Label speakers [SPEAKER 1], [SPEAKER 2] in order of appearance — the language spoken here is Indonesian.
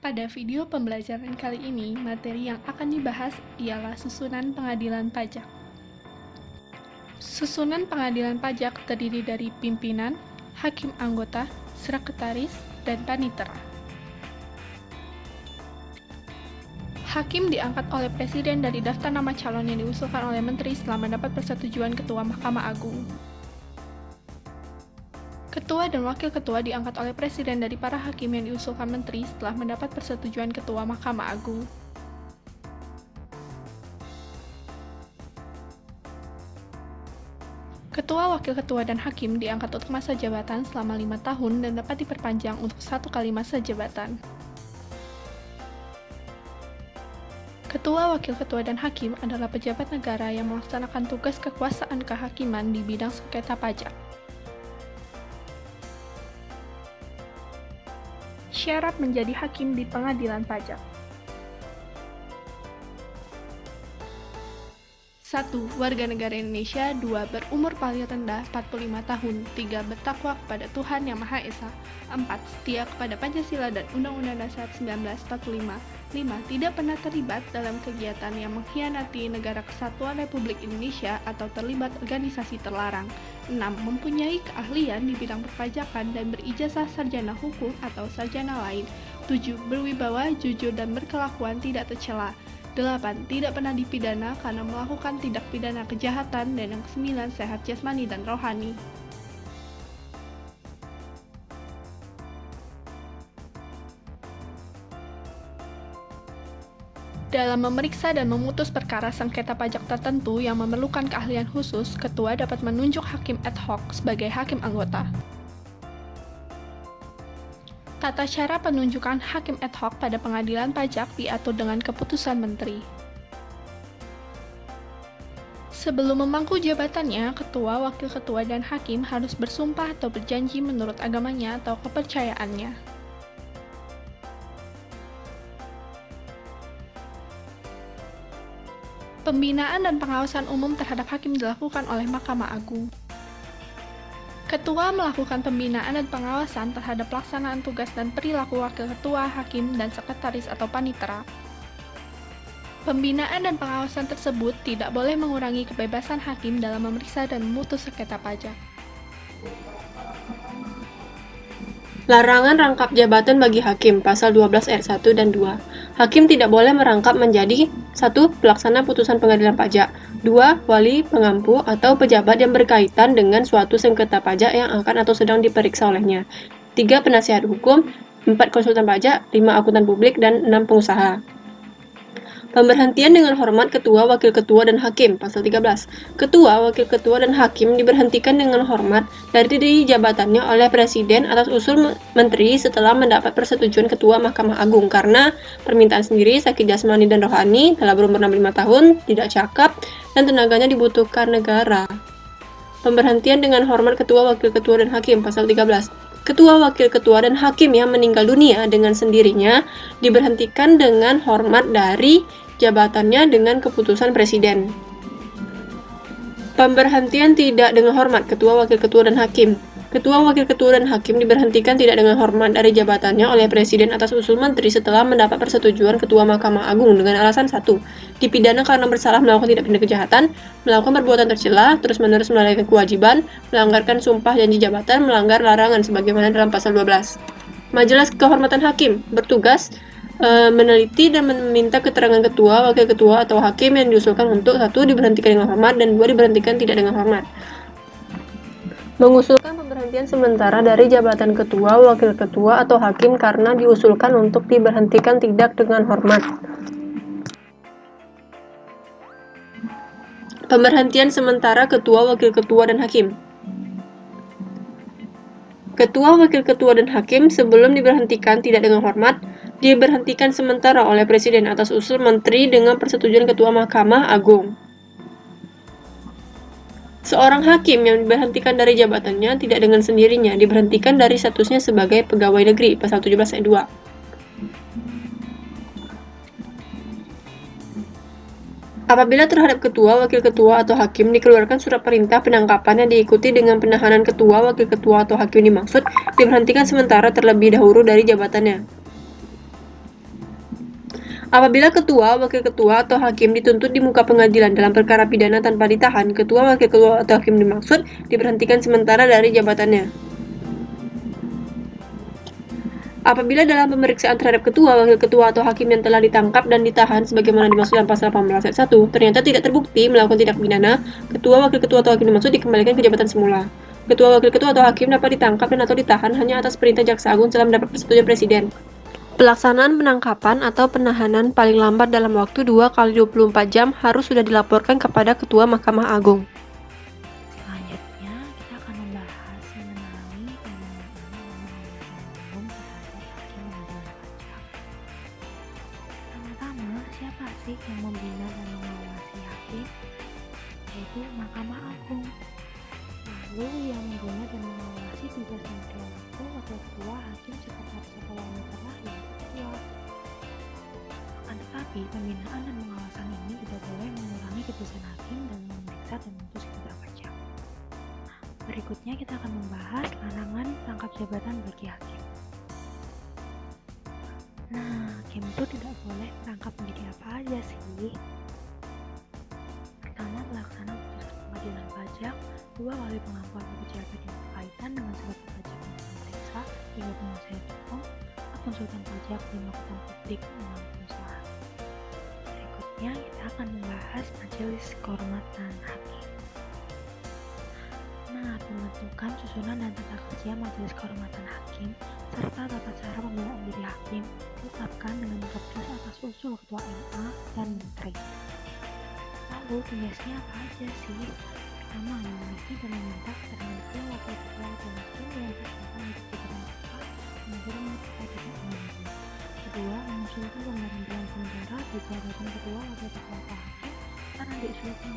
[SPEAKER 1] Pada video pembelajaran kali ini, materi yang akan dibahas ialah susunan pengadilan pajak. Susunan pengadilan pajak terdiri dari pimpinan, hakim anggota, sekretaris, dan panitera. Hakim diangkat oleh Presiden dari daftar nama calon yang diusulkan oleh Menteri setelah mendapat persetujuan Ketua Mahkamah Agung. Ketua dan Wakil Ketua diangkat oleh Presiden dari para hakim yang diusulkan Menteri setelah mendapat persetujuan Ketua Mahkamah Agung. Ketua, Wakil Ketua, dan Hakim diangkat untuk masa jabatan selama 5 tahun dan dapat diperpanjang untuk 1 kali masa jabatan. Ketua, Wakil Ketua, dan Hakim adalah pejabat negara yang melaksanakan tugas kekuasaan kehakiman di bidang sengketa pajak. Syarat menjadi hakim di pengadilan pajak. 1. Warga negara Indonesia. 2. Berumur paling rendah 45 tahun. 3. Bertakwa kepada Tuhan Yang Maha Esa. 4. Setia kepada Pancasila dan Undang-Undang Dasar 1945. 5. Tidak pernah terlibat dalam kegiatan yang mengkhianati Negara Kesatuan Republik Indonesia atau terlibat organisasi terlarang. 6. Mempunyai keahlian di bidang perpajakan dan berijazah sarjana hukum atau sarjana lain. 7. Berwibawa, jujur, dan berkelakuan tidak tercela. 8. Tidak pernah dipidana karena melakukan tindak pidana kejahatan. Dan yang ke-9, sehat jasmani dan rohani. Dalam memeriksa dan memutus perkara sengketa pajak tertentu yang memerlukan keahlian khusus, Ketua dapat menunjuk hakim ad hoc sebagai hakim anggota. Tata cara penunjukan hakim ad hoc pada pengadilan pajak diatur dengan keputusan Menteri. Sebelum memangku jabatannya, Ketua, Wakil Ketua, dan Hakim harus bersumpah atau berjanji menurut agamanya atau kepercayaannya. Pembinaan dan pengawasan umum terhadap hakim dilakukan oleh Mahkamah Agung. Ketua melakukan pembinaan dan pengawasan terhadap pelaksanaan tugas dan perilaku wakil ketua, hakim, dan sekretaris atau panitera. Pembinaan dan pengawasan tersebut tidak boleh mengurangi kebebasan hakim dalam memeriksa dan memutus sengketa pajak.
[SPEAKER 2] Larangan rangkap jabatan bagi hakim, pasal 12 ayat 1 dan 2. Hakim tidak boleh merangkap menjadi 1. Pelaksana putusan pengadilan pajak, 2. Wali, pengampu, atau pejabat yang berkaitan dengan suatu sengketa pajak yang akan atau sedang diperiksa olehnya, 3. Penasihat hukum, 4. Konsultan pajak, 5. Akuntan publik, dan 6. Pengusaha. Pemberhentian dengan hormat Ketua, Wakil Ketua, dan Hakim, pasal 13. Ketua, Wakil Ketua, dan Hakim diberhentikan dengan hormat dari jabatannya oleh Presiden atas usul Menteri setelah mendapat persetujuan Ketua Mahkamah Agung karena permintaan sendiri, sakit jasmani dan rohani, telah berumur 65 tahun, tidak cakap, dan tenaganya dibutuhkan negara. Pemberhentian dengan hormat Ketua, Wakil Ketua, dan Hakim, pasal 13. Ketua, Wakil Ketua, dan Hakim yang meninggal dunia dengan sendirinya diberhentikan dengan hormat dari jabatannya dengan keputusan Presiden. Pemberhentian tidak dengan hormat Ketua, Wakil Ketua, dan Hakim. Ketua, Wakil Ketua, dan Hakim diberhentikan tidak dengan hormat dari jabatannya oleh Presiden atas usul Menteri setelah mendapat persetujuan Ketua Mahkamah Agung dengan alasan 1. Dipidana karena bersalah melakukan tindak pidana kejahatan, melakukan perbuatan tercela, terus-menerus melalaikan kewajiban, melanggarkan sumpah janji jabatan, melanggar larangan sebagaimana dalam pasal 12. Majelis Kehormatan Hakim bertugas meneliti dan meminta keterangan Ketua, Wakil Ketua, atau Hakim yang diusulkan untuk 1. Diberhentikan dengan hormat dan 2. Diberhentikan tidak dengan hormat. Mengusulkan pemberhentian sementara dari jabatan Ketua, Wakil Ketua, atau Hakim karena diusulkan untuk diberhentikan tidak dengan hormat. Pemberhentian sementara Ketua, Wakil Ketua, dan Hakim. Ketua, Wakil Ketua, dan Hakim sebelum diberhentikan tidak dengan hormat, diberhentikan sementara oleh Presiden atas usul Menteri dengan persetujuan Ketua Mahkamah Agung. Seorang hakim yang diberhentikan dari jabatannya tidak dengan sendirinya diberhentikan dari statusnya sebagai pegawai negeri, pasal 17 ayat 2. Apabila terhadap Ketua, Wakil Ketua, atau Hakim dikeluarkan surat perintah penangkapan yang diikuti dengan penahanan Ketua, Wakil Ketua, atau Hakim dimaksud, diberhentikan sementara terlebih dahulu dari jabatannya. Apabila ketua, wakil ketua, atau hakim dituntut di muka pengadilan dalam perkara pidana tanpa ditahan, ketua, wakil ketua, atau hakim dimaksud diberhentikan sementara dari jabatannya. Apabila dalam pemeriksaan terhadap ketua, wakil ketua, atau hakim yang telah ditangkap dan ditahan sebagaimana dimaksud dalam pasal 18 ayat 1, ternyata tidak terbukti melakukan tindak pidana, ketua, wakil ketua, atau hakim dimaksud dikembalikan ke jabatan semula. Ketua, wakil ketua, atau hakim dapat ditangkap dan atau ditahan hanya atas perintah jaksa agung setelah mendapat persetujuan presiden. Pelaksanaan penangkapan atau penahanan paling lambat dalam waktu 2 kali 24 jam harus sudah dilaporkan kepada Ketua Mahkamah Agung.
[SPEAKER 3] Selanjutnya, kita akan membahas mengenai penggunaan umum terhadap hakim pengadilan pajak. Pertama-tama, siapa sih yang membina dan mengawasi hakim? Yaitu Mahkamah Agung. Lalu yang membina dan mengawasi tugas dan perilaku wakil ketua, hakim, sekretaris atau wakil terakhir ketua. Akan tetapi, pembinaan dan pengawasan ini tidak boleh mengurangi keputusan hakim dalam memeriksa dan memutus sengketa pajak. Berikutnya kita akan membahas larangan rangkap jabatan bagi hakim. Nah, hakim itu tidak boleh merangkap menjadi apa aja sih? Pertama, pelaksana putusan pengadilan pajak. 2. Wali pengakuan bagi pejabat yang berkaitan dengan sengketa pajak yang diperiksa hingga penyelesaian hukum, konsultan pajak dan melakukan publik dalam pengusahaan. Berikutnya kita akan membahas majelis kehormatan hakim. Nah, pembentukan, susunan, dan tata kerja majelis kehormatan hakim serta tata cara pemilihan menjadi hakim ditetapkan dengan Kepres atas usul ketua MA dan menteri. Lalu tugasnya apa aja sih? Pertama, memiliki dan meminta keterangan ketua wakil ketua atau hakim yang bersangkutan untuk diberhentikan menjadi terkait dengan ini. Kedua, mengusulkan pemberhentian sementara di jabatan ketua wakil ketua atau hakim karena diusulkan